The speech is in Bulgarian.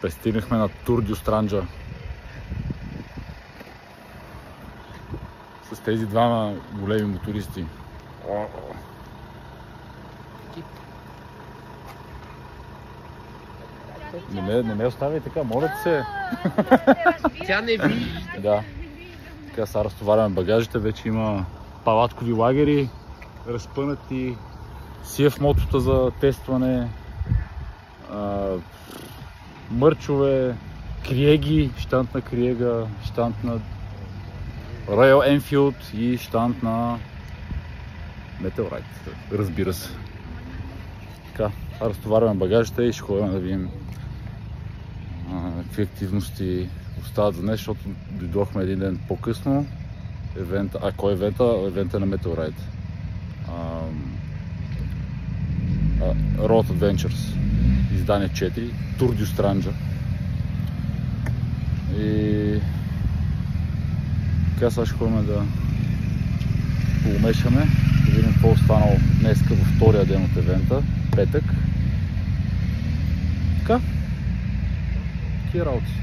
Пристигнахме на Тур дю Странджа с тези двама големи мотористи. Не ме оставяй така, моля ти се. Тя не вижда. Да. Така сега разтоваряме багажите, вече има палаткови лагери, разпънати, CF мотота за тестване, мърчове, криеги, щант на криега, щант на Royal Enfield и щант на Meteorite, разбира се. Така, разтоварваме багажите и ще ходим да видим какви активности остават за днес, защото дойдохме един ден по-късно. Кой е евента? Евента на Meteorite. Road Adventures, издание 4, Tour du Stranджа. И така сега ще ходим да поумешаме, да видим какво е останало днеска във втория ден от евента, петък. Така, такива работи.